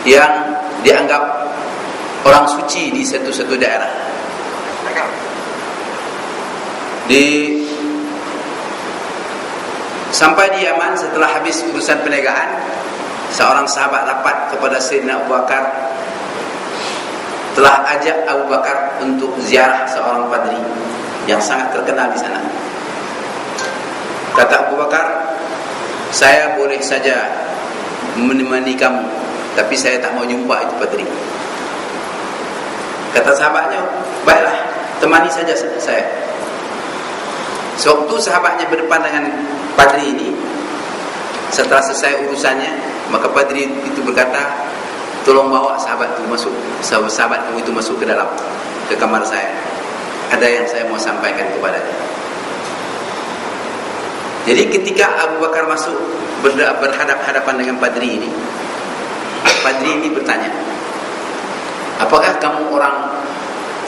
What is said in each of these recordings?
yang dianggap orang suci di satu daerah. Sampai di Yaman, setelah habis urusan perniagaan, seorang sahabat rapat kepada Sayyidina Abu Bakar, telah ajak Abu Bakar untuk ziarah seorang padri yang sangat terkenal di sana. Kata Abu Bakar, saya boleh saja menemani kamu, tapi saya tak mau jumpa itu padri. Kata sahabatnya, baiklah, temani saja saya. Sewaktu sahabatnya berdepan dengan padri ini, setelah selesai urusannya, maka padri itu berkata, tolong bawa sahabat itu masuk, sahabat kamu itu masuk ke dalam, ke kamar saya. Ada yang saya mau sampaikan kepadanya. Jadi ketika Abu Bakar masuk berhadap-hadapan dengan padri ini bertanya, apakah kamu orang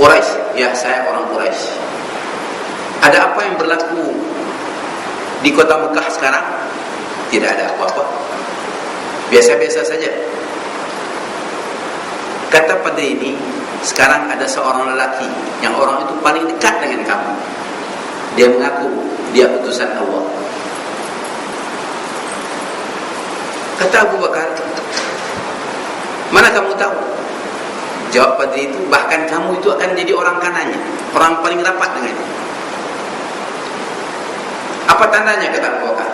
Quraisy? Ya, saya orang Quraisy. Ada apa yang berlaku di kota Mekah sekarang? Tidak ada apa-apa, biasa-biasa saja. Kata padri ini, sekarang ada seorang lelaki yang orang itu paling dekat dengan kamu. Dia mengaku dia utusan Allah. Kata Abu Bakar, mana kamu tahu? Jawab padri itu, bahkan kamu itu akan jadi orang kanannya, orang paling rapat dengannya. Apa tandanya? Kata Abu Bakar.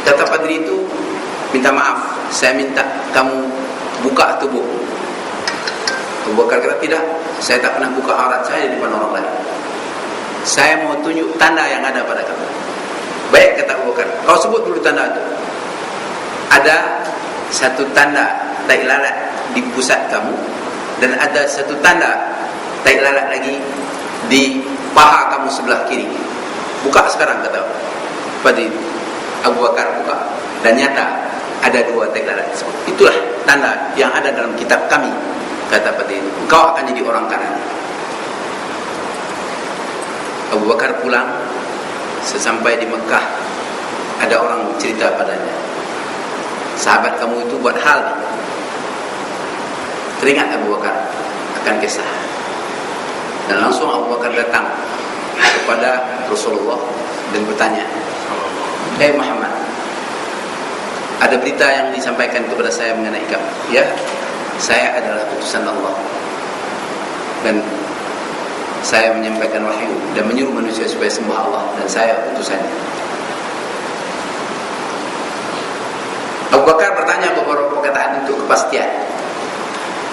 Kata padri itu, minta maaf, saya minta kamu buka tubuh. Abu Bakar kata, tidak, saya tak pernah buka aurat saya di depan orang lain. Saya mau tunjuk tanda yang ada pada kamu. Baik, kata Abu Bakar, kau sebut dulu tanda itu. Ada satu tanda tai lalat di pusat kamu, dan ada satu tanda tai lalat lagi di paha kamu sebelah kiri. Buka sekarang, kata padri. Abu Bakar buka, dan nyata ada dua tai lalat. Itulah tanda yang ada dalam kitab kami, kata padri. Kau akan jadi orang kanan. Abu Bakar pulang. Sesampai di Mekah, ada orang cerita padanya, sahabat kamu itu buat hal ni. Teringat Abu Bakar akan kisah, dan langsung Abu Bakar datang kepada Rasulullah dan bertanya, "Hei Muhammad, ada berita yang disampaikan kepada saya mengenai kamu." "Ya, saya adalah utusan Allah, dan saya menyampaikan wahyu dan menyuruh manusia supaya sembah Allah, dan saya utusannya." Abu Bakar bertanya beberapa perkataan untuk kepastian,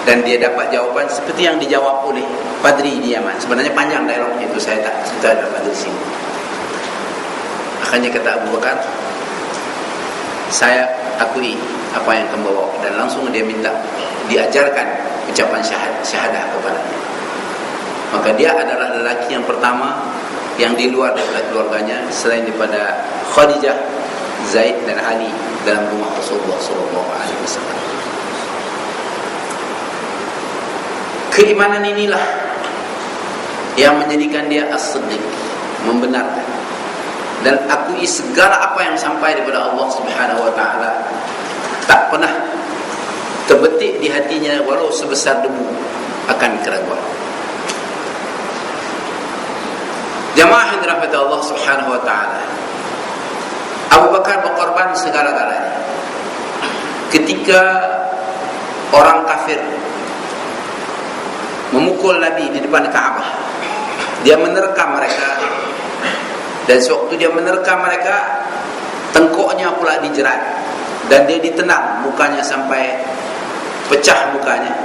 dan dia dapat jawaban seperti yang dijawab oleh padri di Yaman. Sebenarnya panjang dialognya itu, saya tak cerita dapat di sini. Akhirnya kata Abu Bakar, saya akui apa yang kamu bawa, dan langsung dia minta diajarkan ucapan syahadah kepadanya. Maka dia adalah lelaki yang pertama yang di luar daripada keluarganya, selain daripada Khadijah, Zaid dan Ali dalam rumah Rasulullah SAW. Keimanan inilah yang menjadikan dia as-siddiq, membenarkan dan akui segala apa yang sampai daripada Allah Subhanahu wa taala, tak pernah terbetik di hatinya walau sebesar debu akan keraguan. Jamaah yang dirahmati Allah Subhanahu wa taala, Abu Bakar berkorban segala-galanya. Ketika orang kafir memukul Nabi di depan Kaabah, dia menerkam mereka, dan sewaktu dia menerkam mereka, tengkuknya pula dijerat, dan dia ditendang mukanya sampai pecah mukanya,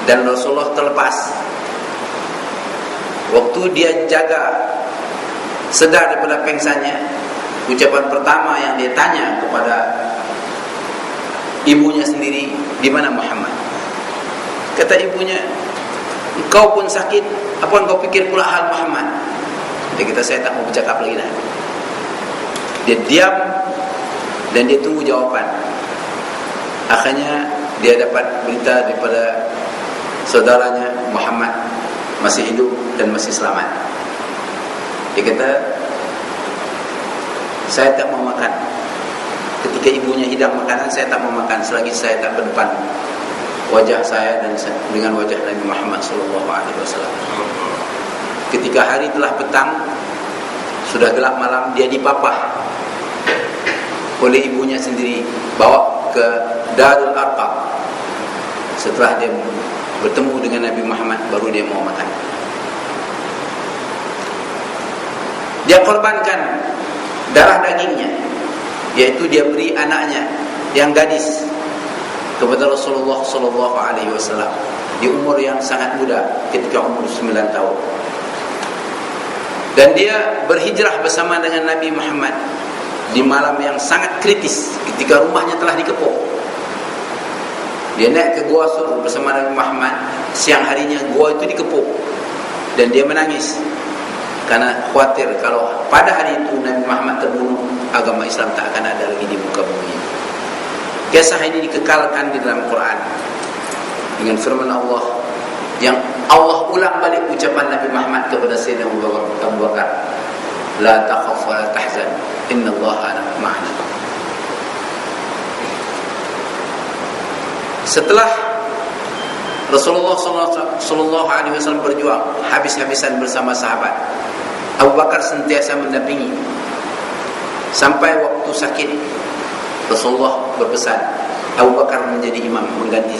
dan Rasulullah terlepas. Waktu dia jaga sedar daripada pengsannya, ucapan pertama yang dia tanya kepada ibunya sendiri, "Di mana Muhammad?" Kata ibunya, "Engkau pun sakit, apa engkau pikir pula hal Muhammad?" Dia kata, "Saya tak mau bercakap lagi dah." Dia diam dan dia tunggu jawaban. Akhirnya dia dapat berita daripada saudaranya, Muhammad masih hidup dan masih selamat. Dia kata, "Saya tak mau makan, ketika ibunya hidang makanan, saya tak mau makan selagi saya tak berdepan wajah saya dan dengan wajah Nabi Muhammad SAW. Ketika hari telah petang, sudah gelap malam, dia dipapah oleh ibunya sendiri, bawa ke Darul Arqam. Setelah dia bertemu dengan Nabi Muhammad, baru dia mau makan. Dia korbankan darah dagingnya, yaitu dia beri anaknya yang gadis kepada Rasulullah SAW di umur yang sangat muda, ketika umur 9 tahun. Dan dia berhijrah bersama dengan Nabi Muhammad di malam yang sangat kritis, ketika rumahnya telah dikepung. Dia naik ke Gua Sur bersama Nabi Muhammad. Siang harinya gua itu dikepung, dan dia menangis karena khawatir kalau pada hari itu Nabi Muhammad terbunuh, agama Islam tak akan ada lagi di muka bumi. Kisah ini dikekalkan di dalam Quran dengan firman Allah, yang Allah ulang balik ucapan Nabi Muhammad kepada Sayyidina Abu Bakar, la takhaf wa la tahzan, innallaha ma'ana. Setelah Rasulullah SAW berjuang habis-habisan bersama sahabat, Abu Bakar sentiasa mendampingi sampai waktu sakit. Rasulullah berpesan Abu Bakar menjadi imam mengganti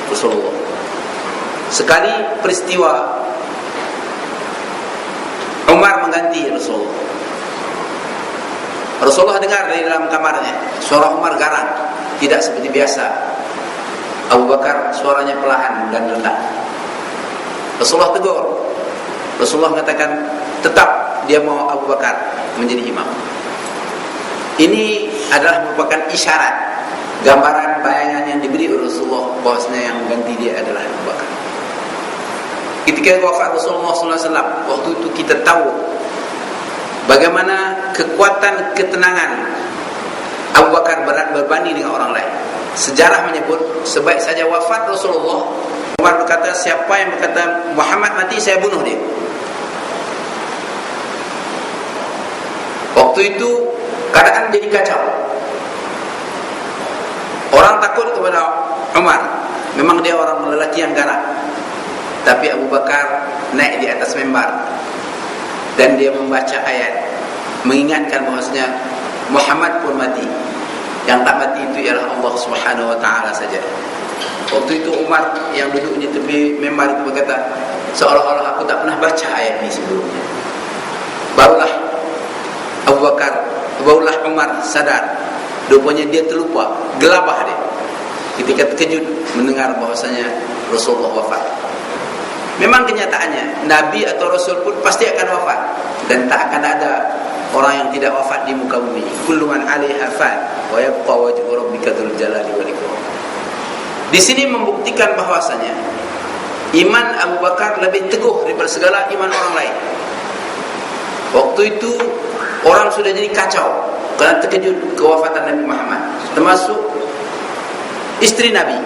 Rasulullah. Sekali peristiwa Umar mengganti Rasulullah. Rasulullah dengar dari dalam kamarnya suara Umar garang, tidak seperti biasa. Abu Bakar suaranya perlahan dan rendah. Rasulullah tegur. Rasulullah mengatakan tetap dia mau Abu Bakar menjadi imam. Ini adalah merupakan isyarat, gambaran, bayangan yang diberi oleh Rasulullah bahwasanya yang mengganti dia adalah Abu Bakar. Ketika wafat Rasulullah SAW, waktu itu kita tahu bagaimana kekuatan ketenangan Abu Bakar berbanding dengan orang lain. Sejarah menyebut sebaik saja wafat Rasulullah, Umar berkata, siapa yang berkata Muhammad mati, saya bunuh dia. Waktu itu keadaan jadi kacau. Orang takut kepada Umar. Memang dia orang lelaki yang garang. Tapi Abu Bakar naik di atas mimbar dan dia membaca ayat mengingatkan bahwasanya Muhammad pun mati. Yang tak mati itu ialah Allah Subhanahu wa taala saja. Waktu itu Umar yang duduk di tepi mimbar itu berkata, seolah-olah aku tak pernah baca ayat ini sebelumnya. Barulah Umar sadar, rupanya dia terlupa, gelabah dia ketika terkejut mendengar bahwasanya Rasulullah wafat. Memang kenyataannya Nabi atau Rasul pun pasti akan wafat, dan tak akan ada orang yang tidak wafat di muka bumi. Kullu man 'alaiha fan wa yabqa wajhu rabbika dzul jalali wal ikram. Di sini membuktikan bahwasanya iman Abu Bakar lebih teguh daripada segala iman orang lain. Waktu itu orang sudah jadi kacau karena terkejut kewafatan Nabi Muhammad, termasuk istri Nabi.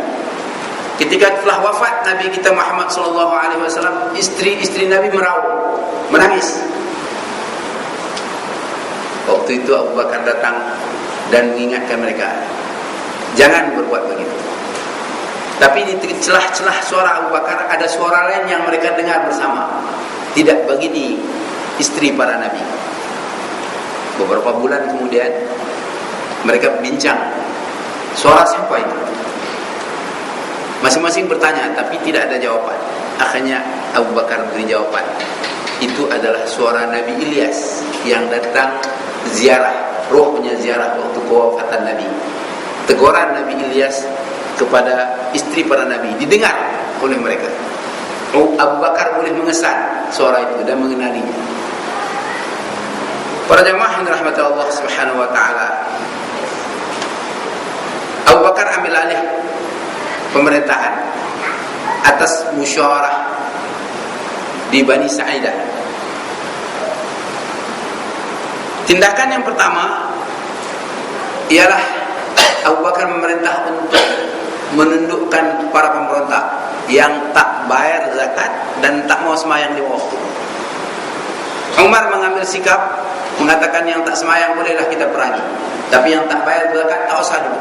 Ketika telah wafat Nabi kita Muhammad SAW, istri Nabi meraung, menangis. Waktu itu Abu Bakar datang dan mengingatkan mereka, jangan berbuat begitu. Tapi di celah-celah suara Abu Bakar ada suara lain yang mereka dengar bersama. Tidak begini istri para Nabi. Beberapa bulan kemudian mereka bincang, suara siapa itu? Masing-masing bertanya, tapi tidak ada jawaban. Akhirnya Abu Bakar beri jawaban. Itu adalah suara Nabi Ilyas yang datang ziarah, rohnya ziarah waktu kewafatan Nabi. Teguran Nabi Ilyas kepada istri para Nabi didengar oleh mereka. Abu Bakar boleh mengesan suara itu dan mengenalinya. Para jemaah yang dirahmati Allah Subhanahu wa taala, Abu Bakar ambil alih pemerintahan atas musyawarah di Bani Sa'idah. Tindakan yang pertama ialah Abu Bakar memerintah untuk menundukkan para pemberontak yang tak bayar zakat dan tak mau sembahyang di waktu. Umar mengambil sikap mengatakan yang tak sembahyang bolehlah kita perangi. Tapi yang tak bayar zakat tak usah dulu.